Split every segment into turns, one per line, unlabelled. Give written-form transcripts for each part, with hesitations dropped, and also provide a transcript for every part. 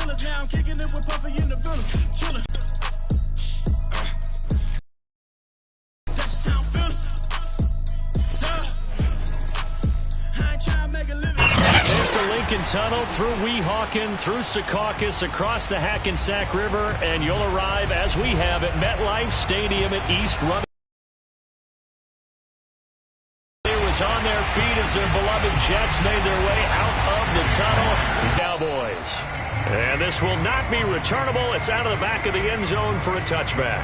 killers. Now I'm kicking it with Puffy in the villa. Chillin'. That's just how I'm feeling. I ain't trying to make a living.
There's the Lincoln Tunnel, through Weehawken, through Secaucus, across the Hackensack River, and you'll arrive, as we have, at MetLife Stadium at East Run. On their feet as their beloved Jets made their way out of the tunnel. Cowboys. And this will not be returnable. It's out of the back of the end zone for a touchback.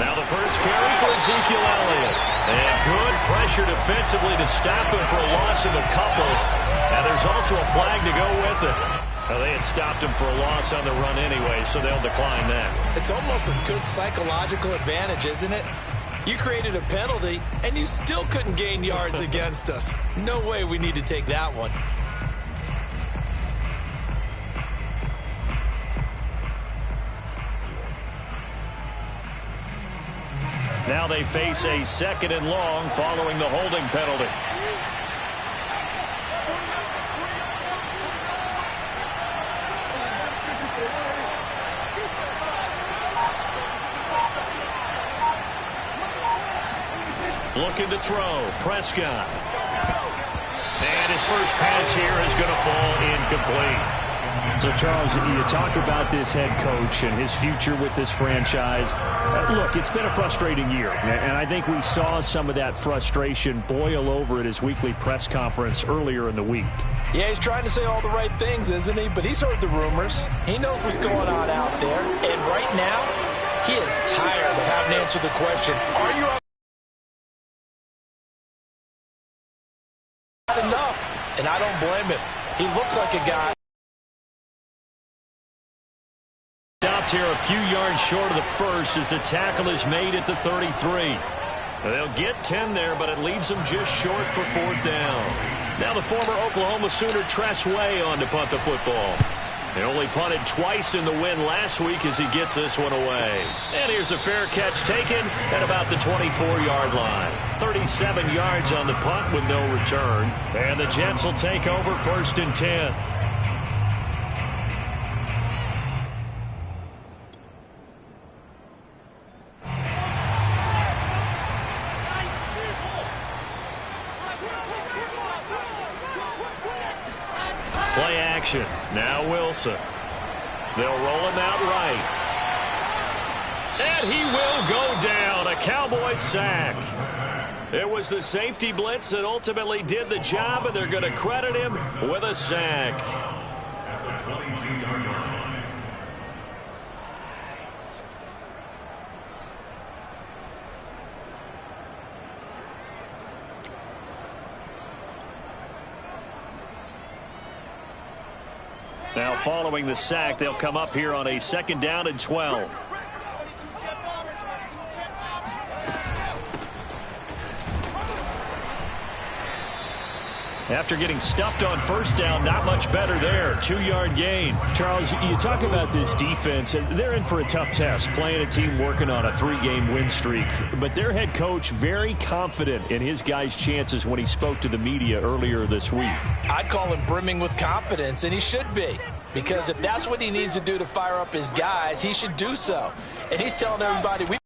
Now the first carry for Ezekiel Elliott. And good pressure defensively to stop him for a loss of a couple. And there's also a flag to go with it. Well, they had stopped him for a loss on the run anyway, so they'll decline that.
It's almost a good psychological advantage, isn't it? You created a penalty, and you still couldn't gain yards against us. No way we need to take that one.
Now they face a 2nd and long following the holding penalty. Looking to throw. Prescott. And his first pass here is going to fall incomplete.
So, Charles, you talk about this head coach and his future with this franchise. Look, it's been a frustrating year, and I think we saw some of that frustration boil over at his weekly press conference earlier in the week.
Yeah, he's trying to say all the right things, isn't he? But he's heard the rumors. He knows what's going on out there. And right now, he is tired of having to answer the question, are you enough? And I don't blame him. He looks like a guy.
Stopped here a few yards short of the first as the tackle is made at the 33. They'll get 10 there, but it leaves them just short for 4th down. Now the former Oklahoma Sooner Tress Way on to punt the football. And only punted twice in the win last week as he gets this one away. And here's a fair catch taken at about the 24-yard line. 37 yards on the punt with no return. And the Jets will take over 1st and 10. Play action. Now Wilson. They'll roll him out right. And he will go down. A Cowboy sack. It was the safety blitz that ultimately did the job, and they're going to credit him with a sack. At the 22-yard line. Now following the sack, they'll come up here on a 2nd down and 12. After getting stuffed on 1st down, not much better there. 2-yard gain.
Charles, you talk about this defense, and they're in for a tough test, playing a team working on a 3-game win streak. But their head coach very confident in his guys' chances when he spoke to the media earlier this week.
I'd call him brimming with confidence, and he should be. Because if that's what he needs to do to fire up his guys, he should do so. And he's telling everybody, we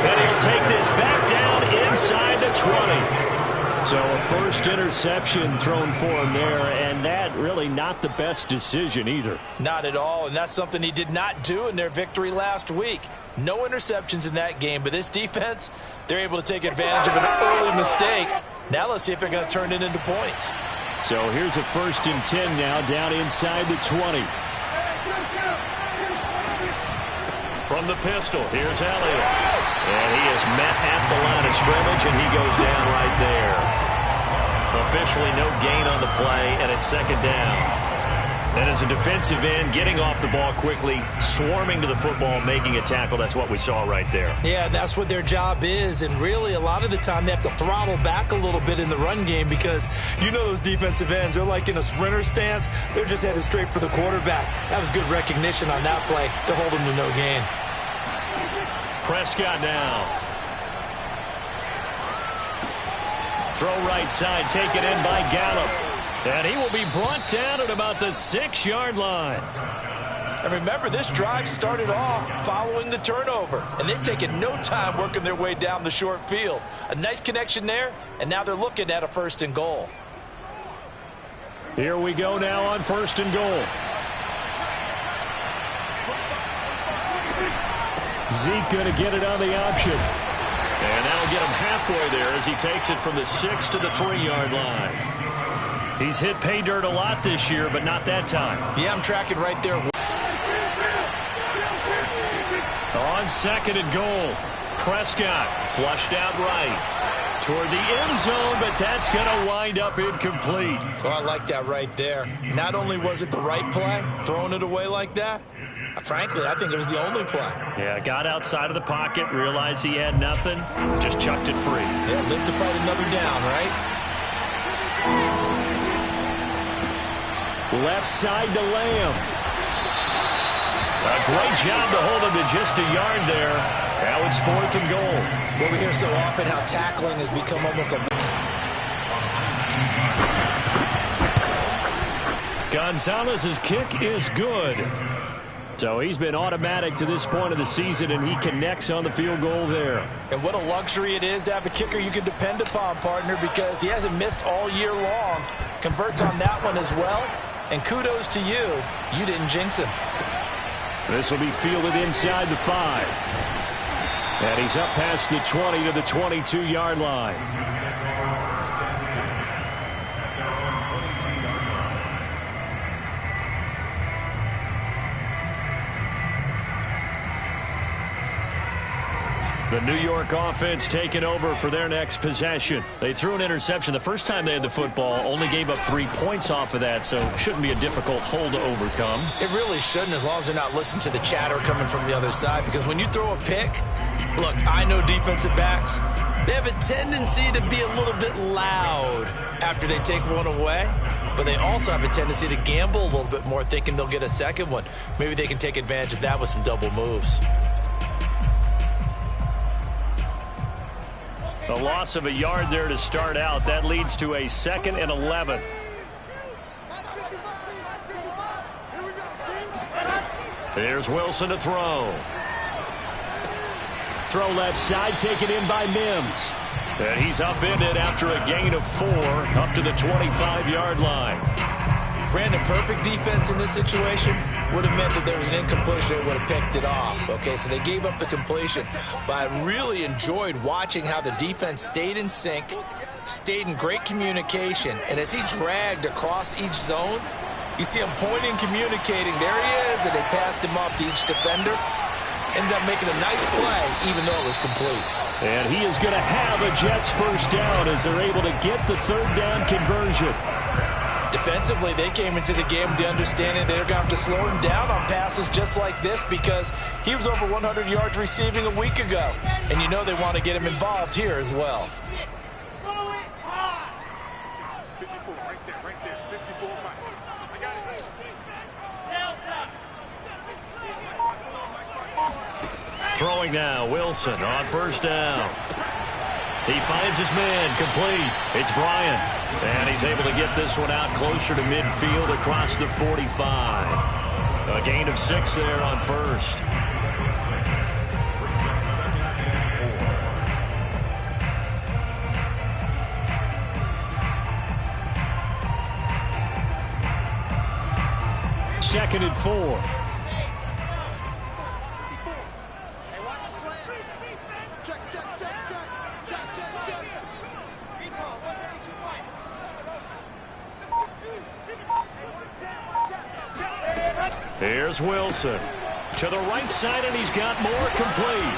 and he'll take this back down inside the 20.
So a first interception thrown for him there, and that really not the best decision either.
Not at all, and that's something he did not do in their victory last week. No interceptions in that game, but this defense, they're able to take advantage of an early mistake. Now let's see if they're going to turn it into points.
So here's a 1st and 10 now down inside the 20.
From the pistol, here's Elliott. And he is met at the line of scrimmage, and he goes down right there. Officially no gain on the play, and it's 2nd down. And as a defensive end, getting off the ball quickly, swarming to the football, making a tackle, that's what we saw right there.
Yeah, that's what their job is, and really a lot of the time they have to throttle back a little bit in the run game because you know those defensive ends, they're like in a sprinter stance. They're just headed straight for the quarterback. That was good recognition on that play to hold them to no gain.
Prescott now. Throw right side, taken in by Gallup. And he will be brought down at about the 6-yard line.
And remember, this drive started off following the turnover. And they've taken no time working their way down the short field. A nice connection there, and now they're looking at a 1st and goal.
Here we go now on 1st and goal. Zeke going to get it on the option.
And that'll get him halfway there as he takes it from the 6 to the 3-yard line. He's hit pay dirt a lot this year, but not that time.
Yeah, I'm tracking right there.
On 2nd and goal, Prescott flushed out right toward the end zone, but that's going to wind up incomplete.
Oh, I like that right there. Not only was it the right play, throwing it away like that, frankly, I think it was the only play.
Yeah, got outside of the pocket, realized he had nothing, just chucked it free.
Yeah, live to fight another down, right?
Left side to Lamb.
A great job to hold him to just a yard there. Now it's 4th and goal.
Well, we hear so often how tackling has become almost a...
Gonzalez's kick is good. So he's been automatic to this point of the season, and he connects on the field goal there.
And what a luxury it is to have a kicker you can depend upon, partner, because he hasn't missed all year long. Converts on that one as well. And kudos to you. You didn't jinx him.
This will be fielded inside the 5. And he's up past the 20 to the 22-yard line. The New York offense taking over for their next possession. They threw an interception the first time they had the football, only gave up 3 points off of that, so shouldn't be a difficult hole to overcome.
It really shouldn't, as long as they're not listening to the chatter coming from the other side, because when you throw a pick, look, I know defensive backs, they have a tendency to be a little bit loud after they take one away, but they also have a tendency to gamble a little bit more, thinking they'll get a second one. Maybe they can take advantage of that with some double moves.
A loss of a yard there to start out. That leads to a 2nd and 11. There's Wilson to throw. Throw left side, taken in by Mims. And he's upended after a gain of 4 up to the 25-yard line.
Brandon, perfect defense in this situation would have meant that there was an incompletion. They would have picked it off. Okay, so they gave up the completion. But I really enjoyed watching how the defense stayed in sync, stayed in great communication. And as he dragged across each zone, you see him pointing, communicating. There he is, and they passed him off to each defender. Ended up making a nice play, even though it was complete.
And he is going to have a Jets first down as they're able to get the 3rd down conversion.
Defensively, they came into the game with the understanding they're going to have to slow him down on passes just like this because he was over 100 yards receiving a week ago. And you know they want to get him involved here as well.
Throwing now, Wilson on 1st down. He finds his man, complete. It's Bryant. And he's able to get this one out closer to midfield across the 45. A gain of 6 there on 1st.
Second and 4. Here's Wilson to the right side, and he's got more, complete.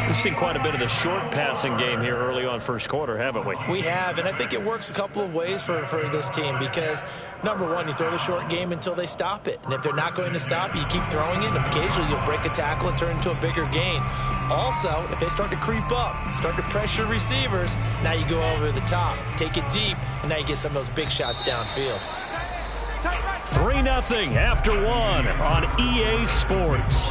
We've seen quite a bit of the short passing game here early on first quarter, haven't we?
We have, and I think it works a couple of ways for this team because, number one, you throw the short game until they stop it. And if they're not going to stop it, you keep throwing it, and occasionally you'll break a tackle and turn into a bigger gain. Also, if they start to creep up, start to pressure receivers, now you go over the top, take it deep, and now you get some of those big shots downfield.
3-0 after one on EA Sports.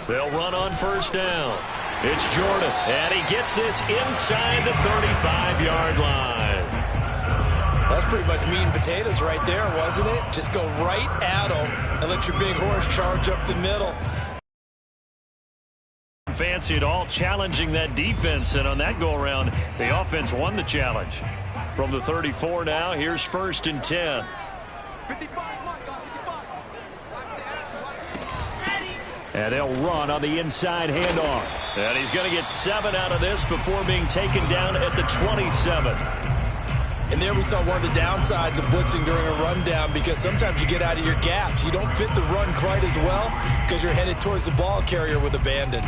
They'll run on first down. It's Jordan, and he gets this inside the 35-yard line.
That's pretty much meat and potatoes right there, wasn't it? Just go right at them and let your big horse charge up the middle.
Fancy at all challenging that defense, and on that go-around, the offense won the challenge. From the 34 now, here's 1st and 10. And they'll run on the inside handoff. And he's going to get 7 out of this before being taken down at the 27.
And there we saw one of the downsides of blitzing during a rundown, because sometimes you get out of your gaps. You don't fit the run quite as well because you're headed towards the ball carrier with abandon.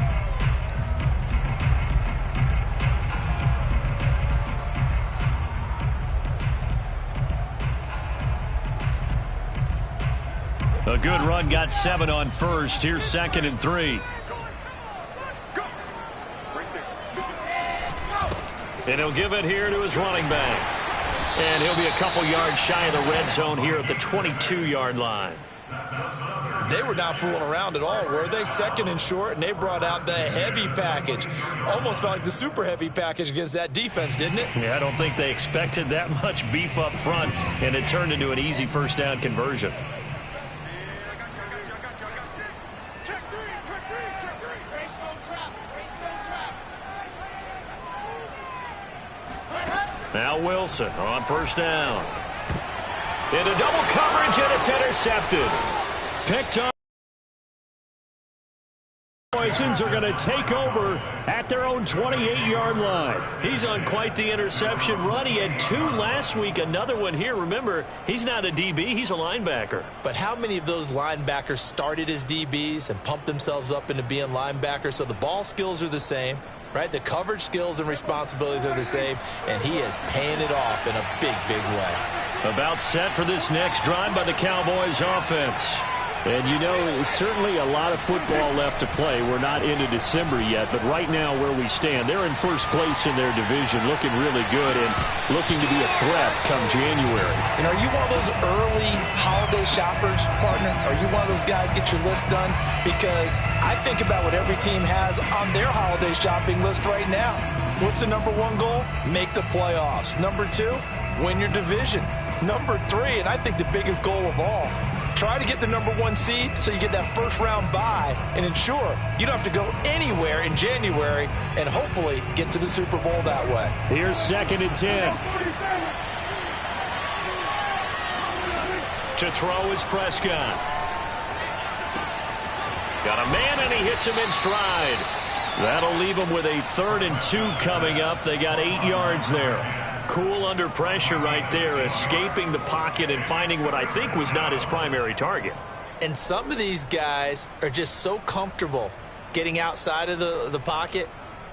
A good run, got 7 on first. Here's 2nd and 3. And he'll give it here to his running back. And he'll be a couple yards shy of the red zone here at the 22-yard line.
They were not fooling around at all, were they? 2nd and short, and they brought out the heavy package. Almost felt like the super heavy package against that defense, didn't it?
Yeah, I don't think they expected that much beef up front, and it turned into an easy first down conversion. Now Wilson on first down. Into double coverage, and it's intercepted. Picked up. Poisons are going to take over at their own 28-yard line. He's on quite the interception run. He had 2 last week, another one here. Remember, he's not a DB, he's a linebacker.
But how many of those linebackers started as DBs and pumped themselves up into being linebackers? So the ball skills are the same, right? The coverage skills and responsibilities are the same, and he is paying it off in a big, big way.
About set for this next drive by the Cowboys offense.
And, you know, certainly a lot of football left to play. We're not into December yet, but right now where we stand, they're in first place in their division, looking really good and looking to be a threat come January.
And are you one of those early holiday shoppers, partner? Are you one of those guys get your list done? Because I think about what every team has on their holiday shopping list right now. What's the number 1 goal? Make the playoffs. Number 2, win your division. Number 3, and I think the biggest goal of all, try to get the number 1 seed so you get that first-round bye and ensure you don't have to go anywhere in January and hopefully get to the Super Bowl that way.
Here's 2nd and 10.
To throw is Prescott. Got a man, and he hits him in stride. That'll leave him with a 3rd and 2 coming up. They got 8 yards there. Cool under pressure right there, escaping the pocket and finding what I think was not his primary target.
And some of these guys are just so comfortable getting outside of the pocket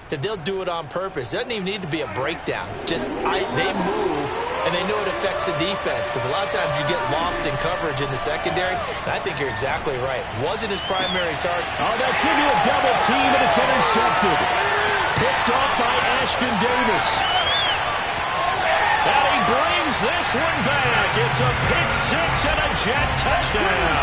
that they'll do it on purpose. It doesn't even need to be a breakdown. Just they move, and they know it affects the defense, because a lot of times you get lost in coverage in the secondary, and I think you're exactly right. Wasn't his primary target.
Oh, that's into a double team, and it's intercepted. Picked off by Ashton Davis.
And he brings this one back. It's a pick 6 and a jet touchdown.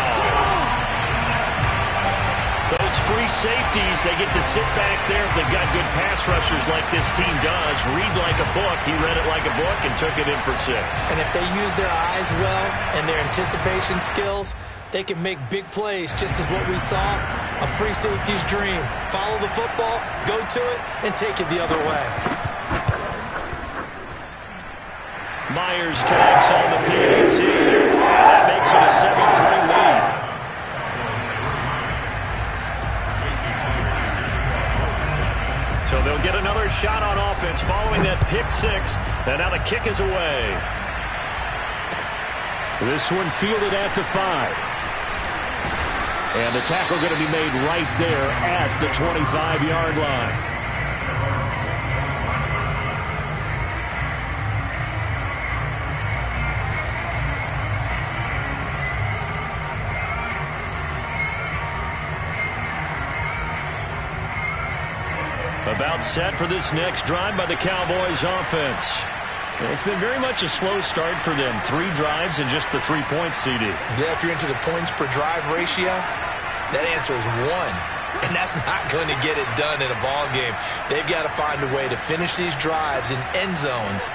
Those free safeties, they get to sit back there if they've got good pass rushers like this team does. Read like a book. He read it like a book and took it in for 6.
And if they use their eyes well and their anticipation skills, they can make big plays, just as what we saw, a free safety's dream. Follow the football, go to it, and take it the other way.
Myers connects on the PAT. That makes it a 7-3 lead. pick six, and now the kick is away.
This one fielded at the 5. And the tackle going to be made right there at the 25-yard line.
About set for this next drive by the Cowboys offense. It's been very much a slow start for them. 3 drives and just the 3 points, CD.
Yeah, if you're into the points per drive ratio, that answer is 1. And that's not going to get it done in a ball game. They've got to find a way to finish these drives in end zones,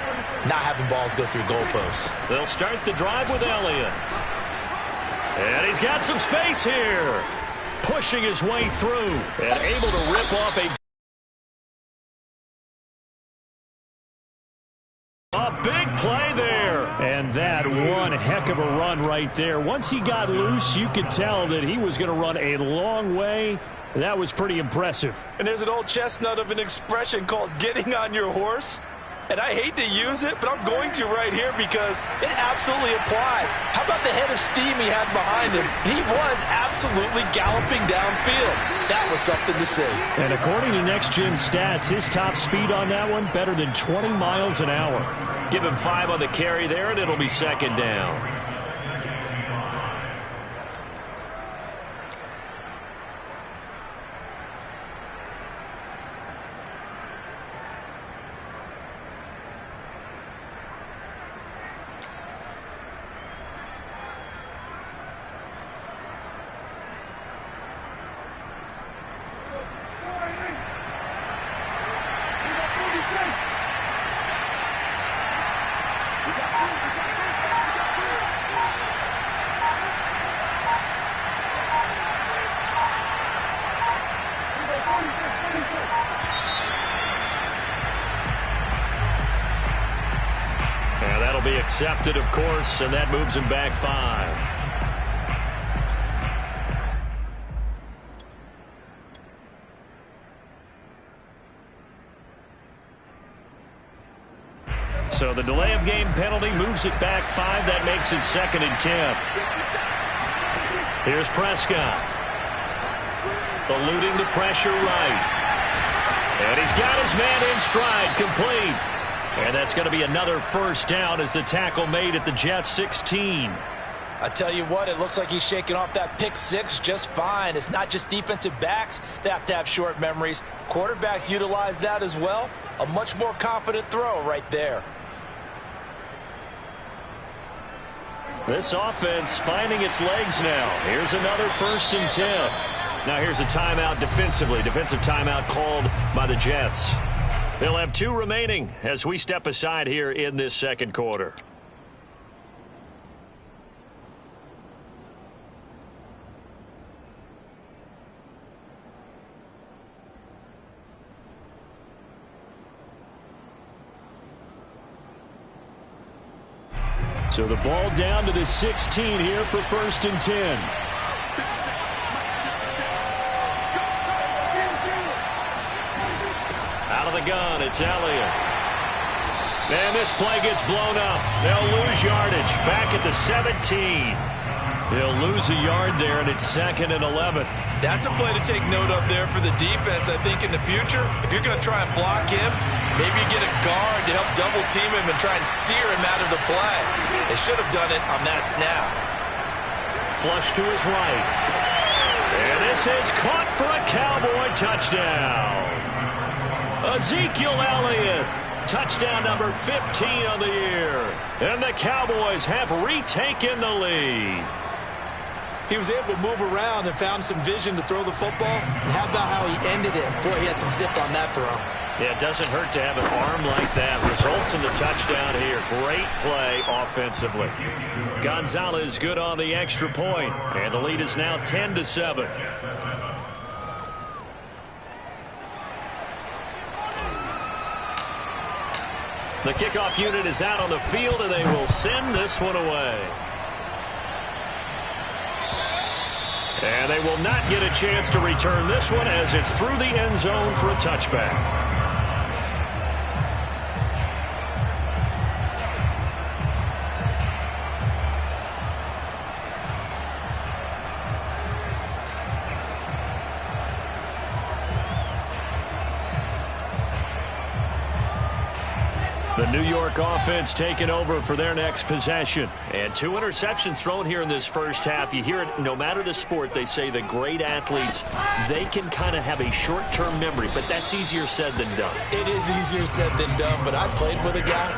not having balls go through goalposts.
They'll start the drive with Elliott. And he's got some space here. Pushing his way through and able to rip off a big play there.
And that one heck of a run right there. Once he got loose, you could tell that he was going to run a long way. That was pretty impressive.
And there's an old chestnut of an expression called getting on your horse. And I hate to use it, but I'm going to right here because it absolutely applies. How about the head of steam he had behind him? He was absolutely galloping downfield. That was something to see.
And according to Next Gen Stats, his top speed on that one, better than 20 miles an hour.
Give him 5 on the carry there, and it'll be second down. Be accepted, of course, and that moves him back 5. So the delay of game penalty moves it back 5. That makes it 2nd and 10. Here's Prescott. Eluding the pressure right. And he's got his man in stride, complete. And that's going to be another first down as the tackle made at the Jets 16.
I tell you what, it looks like he's shaking off that pick 6 just fine. It's not just defensive backs that have to have short memories. Quarterbacks utilize that as well. A much more confident throw right there.
This offense finding its legs now. Here's another 1st and 10. Now here's a timeout defensively. Defensive timeout called by the Jets. They'll have 2 remaining as we step aside here in this second quarter.
So the ball down to the 16 here for 1st and 10.
Gun, it's Elliott. And this play gets blown up. They'll lose yardage back at the 17. They'll lose a yard there, and it's 2nd and 11.
That's a play to take note of there for the defense. I think in the future, if you're going to try and block him, maybe you get a guard to help double team him and try and steer him out of the play. They should have done it on that snap.
Flush to his right. And this is caught for a Cowboy touchdown. Ezekiel Elliott, touchdown number 15 on the year. And the Cowboys have retaken the lead.
He was able to move around and found some vision to throw the football. And how about how he ended it? Boy, he had some zip on that throw.
Yeah, it doesn't hurt to have an arm like that. Results in the touchdown here. Great play offensively. Gonzalez good on the extra point. And the lead is now 10-7. The kickoff unit is out on the field, and they will send this one away. And they will not get a chance to return this one as it's through the end zone for a touchback. The New York offense taking over for their next possession. And 2 interceptions thrown here in this first half. You hear it, no matter the sport, they say the great athletes, they can kind of have a short-term memory, but that's easier said than done.
It is easier said than done, but I played with a guy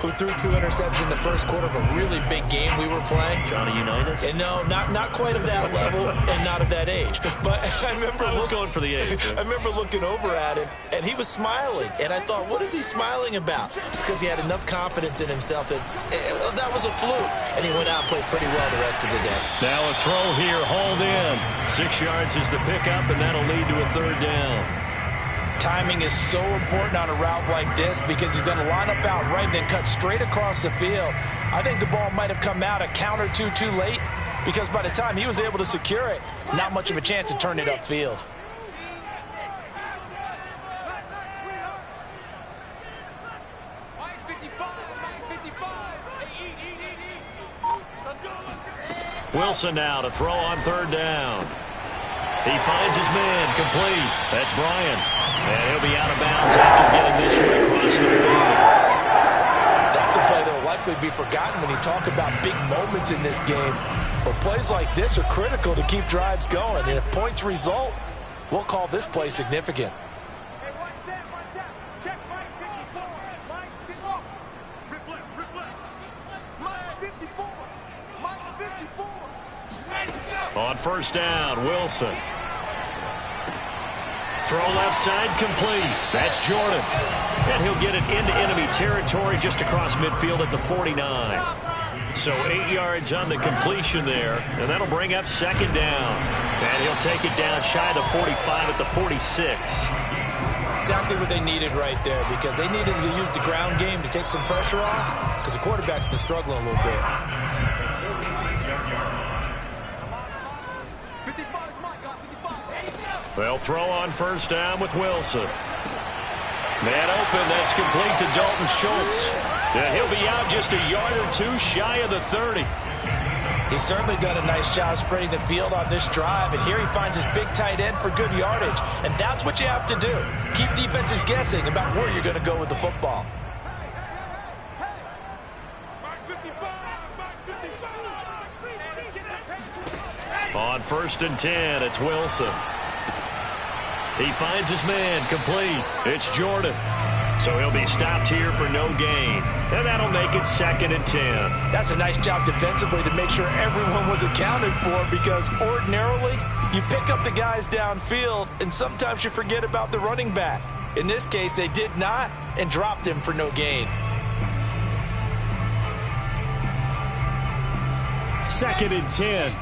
who threw 2 interceptions in the first quarter of a really big game we were playing.
Johnny Unitas?
And no, not quite of that level and not of that age. But I was
going for the age.
I remember looking over at him, and he was smiling. And I thought, what is he smiling about? It's because he had enough confidence in himself that was a fluke. And he went out and played pretty well the rest of the day.
Now a throw here, hauled in. 6 yards is the pickup, and that'll lead to a 3rd down.
Timing is so important on a route like this because he's going to line up out right and then cut straight across the field. I think the ball might have come out a count or two too late because by the time he was able to secure it, not much of a chance to turn it upfield.
Wilson now to throw on 3rd down. He finds his man, complete. That's Bryant. And he'll be out of bounds after getting this one across the field.
That's a play that will likely be forgotten when you talk about big moments in this game. But plays like this are critical to keep drives going. And if points result, we'll call this play significant.
Hey, one set. Check Mike 54. Mike 54. Reflect. Mike 54. Mike 54.
On 1st down, Wilson. Throw left side, complete. That's Jordan. And he'll get it into enemy territory just across midfield at the 49. So 8 yards on the completion there, and that'll bring up 2nd down. And he'll take it down shy of the 45 at the 46.
Exactly what they needed right there because they needed to use the ground game to take some pressure off because the quarterback's been struggling a little bit.
They'll throw on 1st down with Wilson. Man open, that's complete to Dalton Schultz. And he'll be out just a yard or 2 shy of the 30.
He's certainly done a nice job spreading the field on this drive, and here he finds his big tight end for good yardage. And that's what you have to do. Keep defenses guessing about where you're going to go with the football.
On 1st and 10, it's Wilson. He finds his man, complete. It's Jordan. So he'll be stopped here for no gain. And that'll make it 2nd and 10.
That's a nice job defensively to make sure everyone was accounted for because ordinarily you pick up the guys downfield and sometimes you forget about the running back. In this case, they did not and dropped him for no gain.
2nd and 10.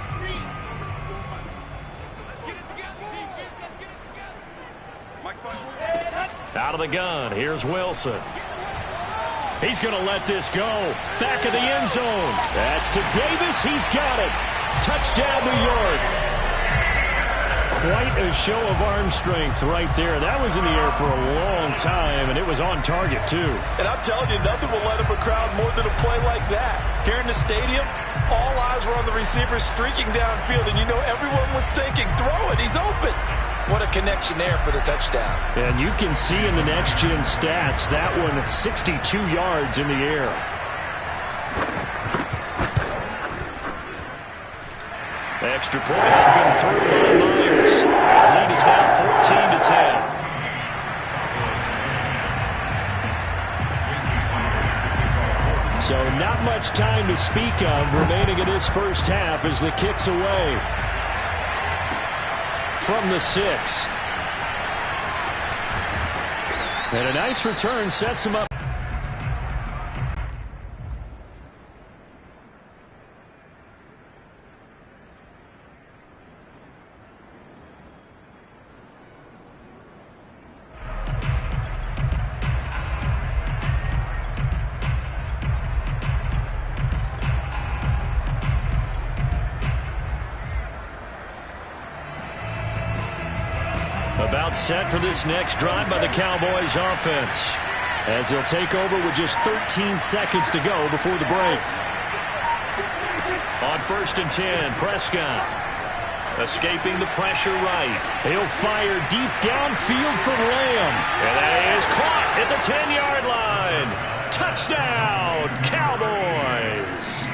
Out of the gun, here's Wilson. He's going to let this go. Back of the end zone. That's to Davis. He's got it. Touchdown, New York.
Quite a show of arm strength right there. That was in the air for a long time, and it was on target, too.
And I'm telling you, nothing will let up a crowd more than a play like that. Here in the stadium, all eyes were on the receiver streaking downfield, and you know everyone was thinking, throw it, he's open. What a connection there for the touchdown.
And you can see in the next-gen stats, that one 62 yards in the air.
Extra point up and through by Myers. Lead is now 14-10.
So not much time to speak of remaining in this first half as the kick's away. From the 6. And a nice return sets him up.
About set for this next drive by the Cowboys offense.
As they'll take over with just 13 seconds to go before the break.
On 1st and 10, Prescott. Escaping the pressure right.
He'll fire deep downfield for Lamb.
And that is caught at the 10-yard line. Touchdown, Cowboys!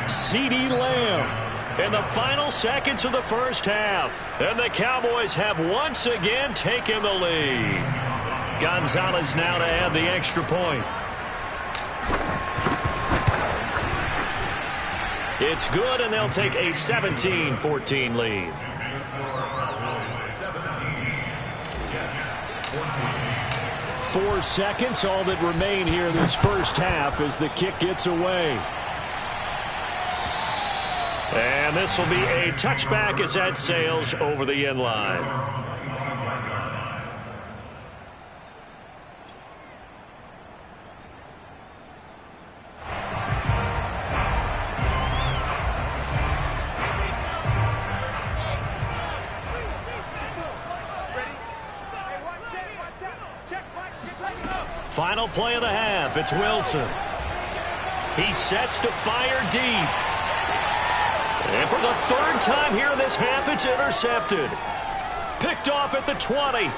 CeeDee Lamb in the final seconds of the first half. And the Cowboys have once again taken the lead. Gonzalez now to add the extra point. It's good, and they'll take a 17-14 lead.
4 seconds, all that remain here this first half as the kick gets away.
And this will be a touchback as that sails over the end line. Final play of the half. It's Wilson. He sets to fire deep. And for the third time here in this half, it's intercepted. Picked off at the 20.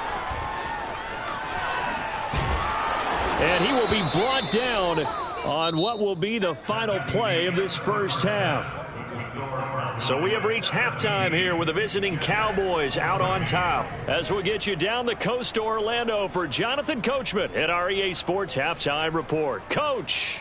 And he will be brought down on what will be the final play of this first half.
So we have reached halftime here with the visiting Cowboys out on top. As we'll get you down the coast to Orlando for Jonathan Coachman at our EA Sports Halftime Report. Coach.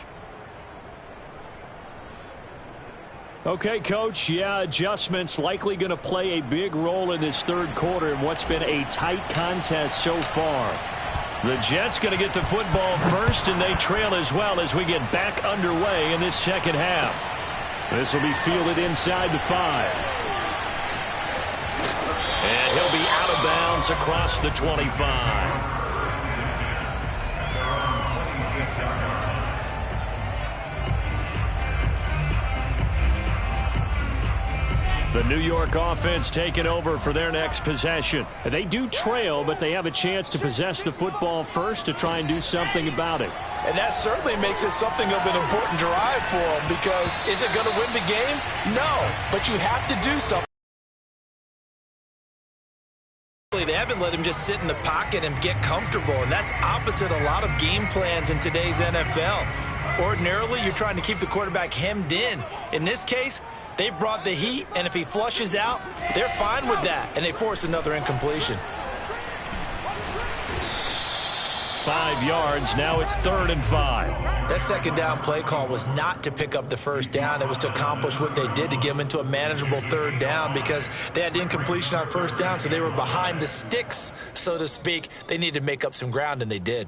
Okay, Coach, adjustments likely going to play a big role in this third quarter in what's been a tight contest so far.
The Jets going to get the football first, and they trail as well as we get back underway in this second half.
This will be fielded inside the 5.
And he'll be out of bounds across the 25. The New York offense taking over for their next possession.
They do trail, but they have a chance to possess the football first to try and do something about it.
And that certainly makes it something of an important drive for them, because is it going to win the game? No, but you have to do something. They haven't let him just sit in the pocket and get comfortable, and that's opposite a lot of game plans in today's NFL. Ordinarily, you're trying to keep the quarterback hemmed in. In this case, they brought the heat, and if he flushes out, they're fine with that, and they force another incompletion.
5 yards. Now it's 3rd and 5.
That second down play call was not to pick up the first down. It was to accomplish what they did, to get them into a manageable 3rd down, because they had incompletion on first down, so they were behind the sticks, so to speak. They needed to make up some ground, and they did.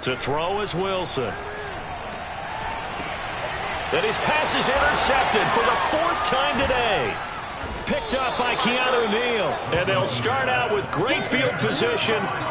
To throw is Wilson. And his pass is intercepted for the 4th time today. Picked up by Keanu Neal. And they'll start out with great field position.